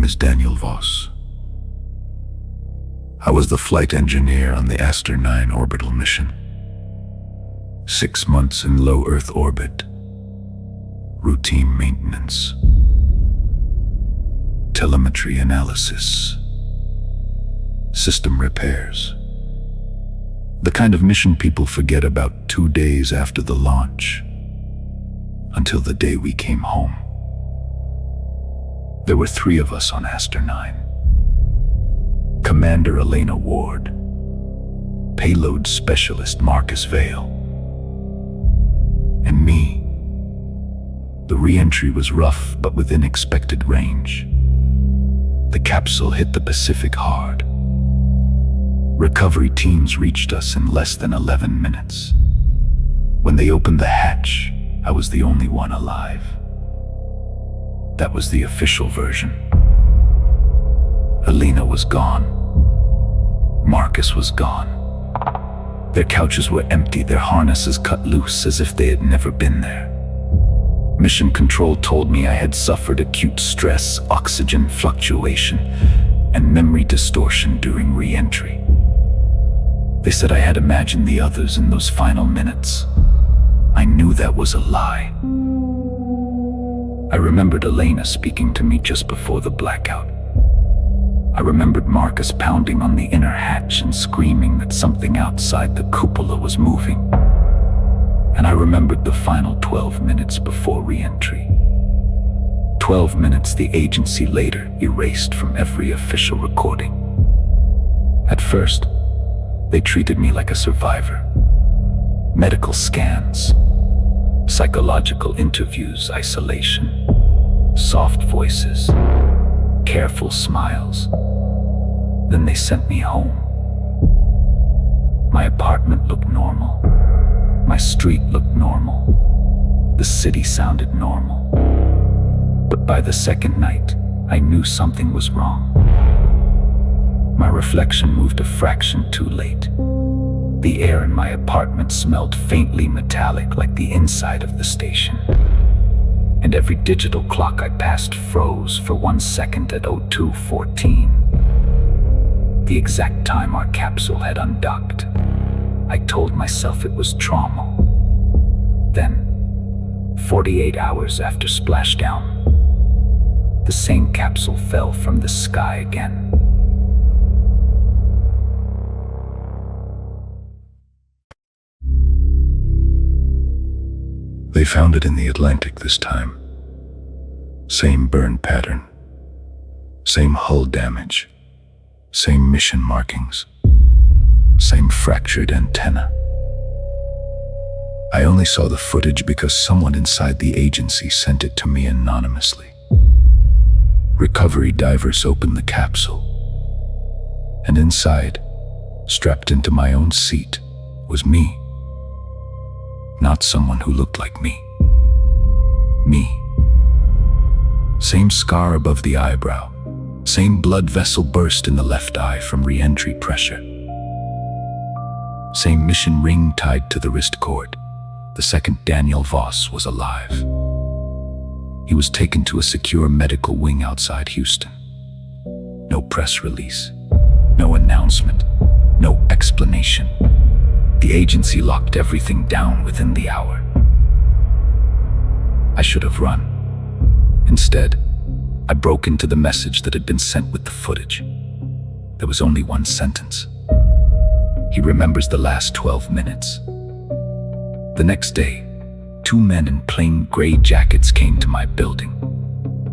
name is Daniel Voss. I was the flight engineer on the Astronaut orbital mission. 6 months in low Earth orbit. Routine maintenance. Telemetry analysis. System repairs. The kind of mission people forget about 2 days after the launch, until the day we came home. There were 3 of us on Astronaut. Commander Elena Ward, payload specialist Marcus Vale, and me. The reentry was rough but within expected range. The capsule hit the Pacific hard. Recovery teams reached us in less than 11 minutes. When they opened the hatch, I was the only one alive. That was the official version. Elena was gone. Marcus was gone. Their couches were empty, their harnesses cut loose as if they had never been there. Mission Control told me I had suffered acute stress, oxygen fluctuation, and memory distortion during re-entry. They said I had imagined the others in those final minutes. I knew that was a lie. I remembered Elena speaking to me just before the blackout. I remembered Marcus pounding on the inner hatch and screaming that something outside the cupola was moving. And I remembered the final 12 minutes before re-entry. 12 minutes the agency later erased from every official recording. At first, they treated me like a survivor. Medical scans, psychological interviews, isolation, soft voices, careful smiles. Then they sent me home. My apartment looked normal. My street looked normal. The city sounded normal. But by the second night, I knew something was wrong. My reflection moved a fraction too late. The air in my apartment smelled faintly metallic like the inside of the station. And every digital clock I passed froze for 1 second at 02:14. The exact time our capsule had undocked. I told myself it was trauma. Then, 48 hours after splashdown, the same capsule fell from the sky again. They found it in the Atlantic this time. Same burn pattern, same hull damage, same mission markings, same fractured antenna. I only saw the footage because someone inside the agency sent it to me anonymously. Recovery divers opened the capsule, and inside, strapped into my own seat, was me. Not someone who looked like me. Me. Same scar above the eyebrow. Same blood vessel burst in the left eye from re-entry pressure. Same mission ring tied to the wrist cord. The second Daniel Voss was alive. He was taken to a secure medical wing outside Houston. No press release. No announcement. No explanation. The agency locked everything down within the hour. I should have run. Instead, I broke into the message that had been sent with the footage. There was only one sentence. He remembers the last 12 minutes. The next day, 2 men in plain gray jackets came to my building.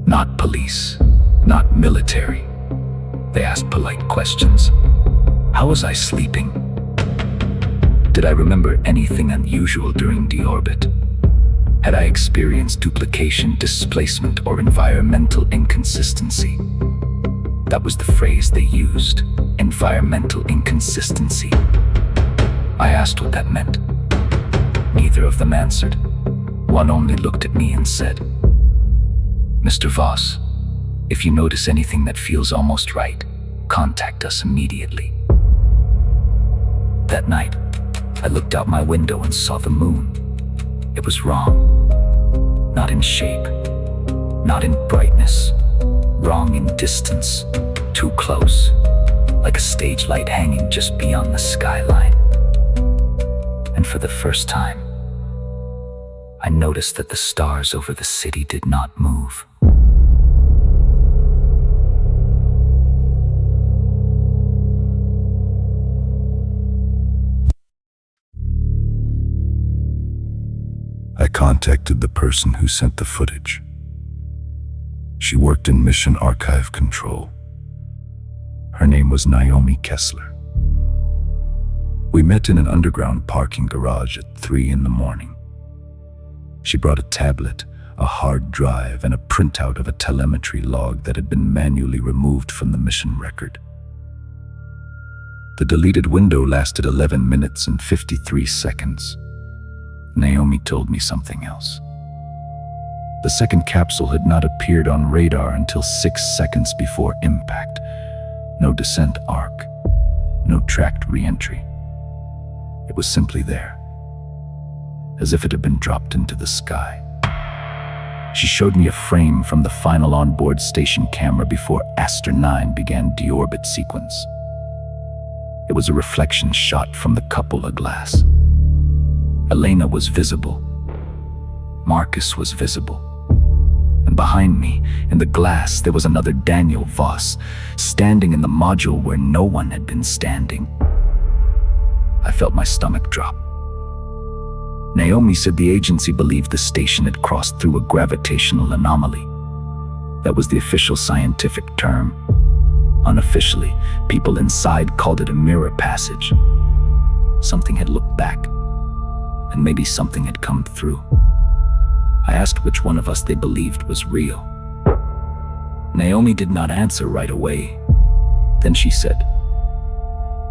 Not police, not military. They asked polite questions. How was I sleeping? Did I remember anything unusual during deorbit? Had I experienced duplication, displacement, or environmental inconsistency? That was the phrase they used, environmental inconsistency. I asked what that meant. Neither of them answered. One only looked at me and said, "Mr. Voss, if you notice anything that feels almost right, contact us immediately." That night, I looked out my window and saw the moon. It was wrong. Not in shape, not in brightness, Wrong in distance, too close, like a stage light hanging just beyond the skyline. And for the first time, I noticed that the stars over the city did not move. I contacted the person who sent the footage. She worked in Mission Archive Control. Her name was Naomi Kessler. We met in an underground parking garage at 3 a.m. She brought a tablet, a hard drive, and a printout of a telemetry log that had been manually removed from the mission record. The deleted window lasted 11 minutes and 53 seconds. Naomi told me something else. The second capsule had not appeared on radar until 6 seconds before impact. No descent arc, no tracked reentry. It was simply there, as if it had been dropped into the sky. She showed me a frame from the final onboard station camera before Astronaut began deorbit sequence. It was a reflection shot from the cupola glass. Elena was visible. Marcus was visible. And behind me, in the glass, there was another Daniel Voss, standing in the module where no one had been standing. I felt my stomach drop. Naomi said the agency believed the station had crossed through a gravitational anomaly. That was the official scientific term. Unofficially, people inside called it a mirror passage. Something had looked back, and maybe something had come through. I asked which one of us they believed was real. Naomi did not answer right away. Then she said,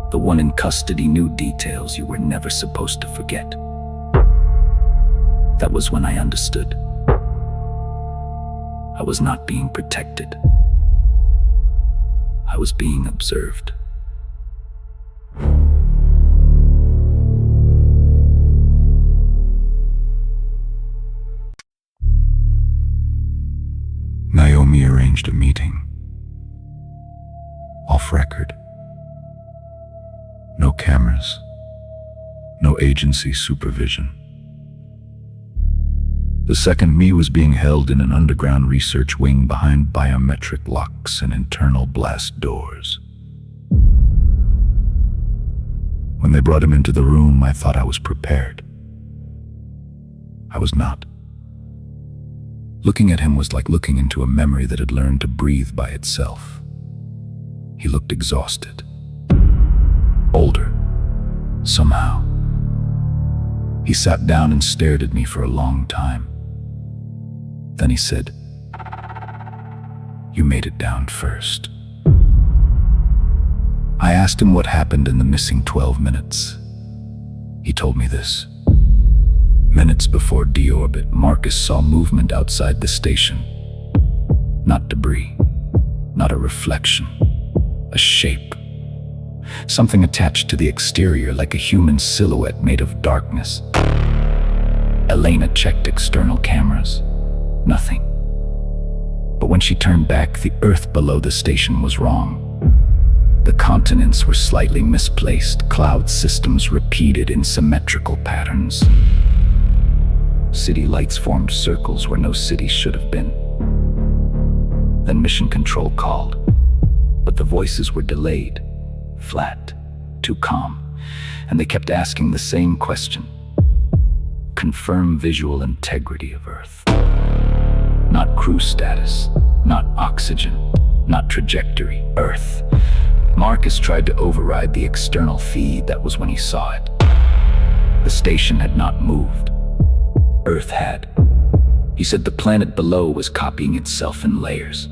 "The one in custody knew details you were never supposed to forget." That was when I understood. I was not being protected. I was being observed. Naomi arranged a meeting. Off record. No cameras. No agency supervision. The second me was being held in an underground research wing behind biometric locks and internal blast doors. When they brought him into the room, I thought I was prepared. I was not. Looking at him was like looking into a memory that had learned to breathe by itself. He looked exhausted. Older. Somehow. He sat down and stared at me for a long time. Then he said, "You made it down first." I asked him what happened in the missing 12 minutes. He told me this. Minutes before deorbit, Marcus saw movement outside the station. Not debris, not a reflection, a shape. Something attached to the exterior like a human silhouette made of darkness. Elena checked external cameras. Nothing. But when she turned back, the earth below the station was wrong. The continents were slightly misplaced, cloud systems repeated in symmetrical patterns. City lights formed circles where no city should have been. Then mission control called, but the voices were delayed, flat, too calm, and they kept asking the same question. Confirm visual integrity of Earth. Not crew status, not oxygen, not trajectory, Earth. Marcus tried to override the external feed. That was when he saw it. The station had not moved. Earth had. He said the planet below was copying itself in layers,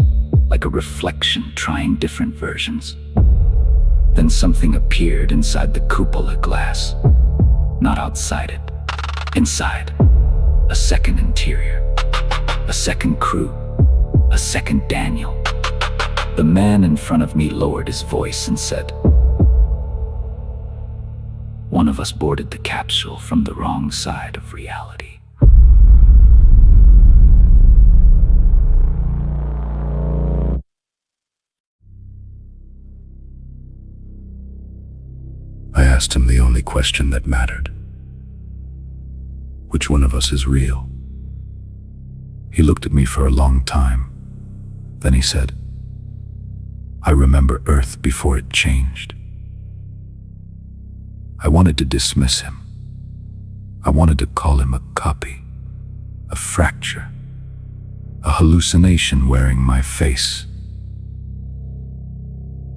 like a reflection trying different versions. Then something appeared inside the cupola glass. Not outside it. Inside. A second interior. A second crew. A second Daniel. The man in front of me lowered his voice and said, "One of us boarded the capsule from the wrong side of reality." asked him the only question that mattered. Which one of us is real? He looked at me for a long time. Then he said, I remember Earth before it changed. I wanted to dismiss him. I wanted to call him a copy, a fracture, a hallucination wearing my face.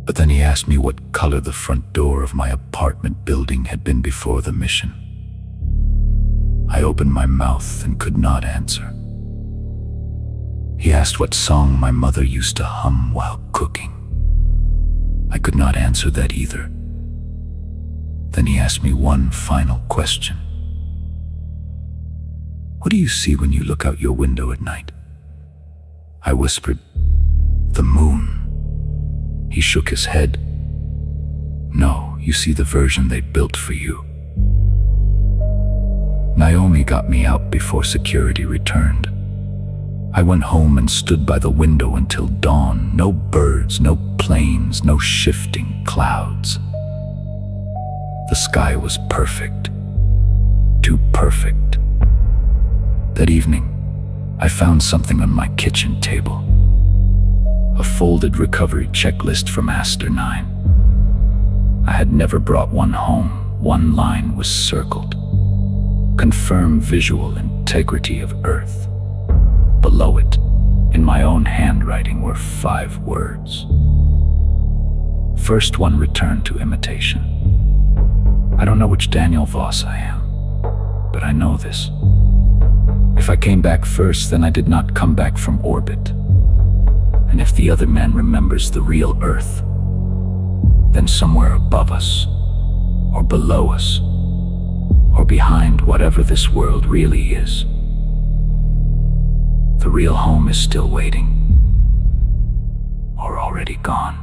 But then he asked me what color the front door of my apartment building had been before the mission. I opened my mouth and could not answer. He asked what song my mother used to hum while cooking. I could not answer that either. Then he asked me one final question. What do you see when you look out your window at night? I whispered, the moon. He shook his head. No, you see the version they built for you. Naomi got me out before security returned. I went home and stood by the window until dawn. No birds, no planes, no shifting clouds. The sky was perfect. Too perfect. That evening, I found something on my kitchen table. A folded recovery checklist from Astronaut. I had never brought one home. One line was circled. Confirm visual integrity of Earth. Below it, in my own handwriting, were 5 words. First one, return to imitation. I don't know which Daniel Voss I am, but I know this. If I came back first, then I did not come back from orbit. And if the other man remembers the real Earth, then somewhere above us, or below us, or behind whatever this world really is, the real home is still waiting, or already gone.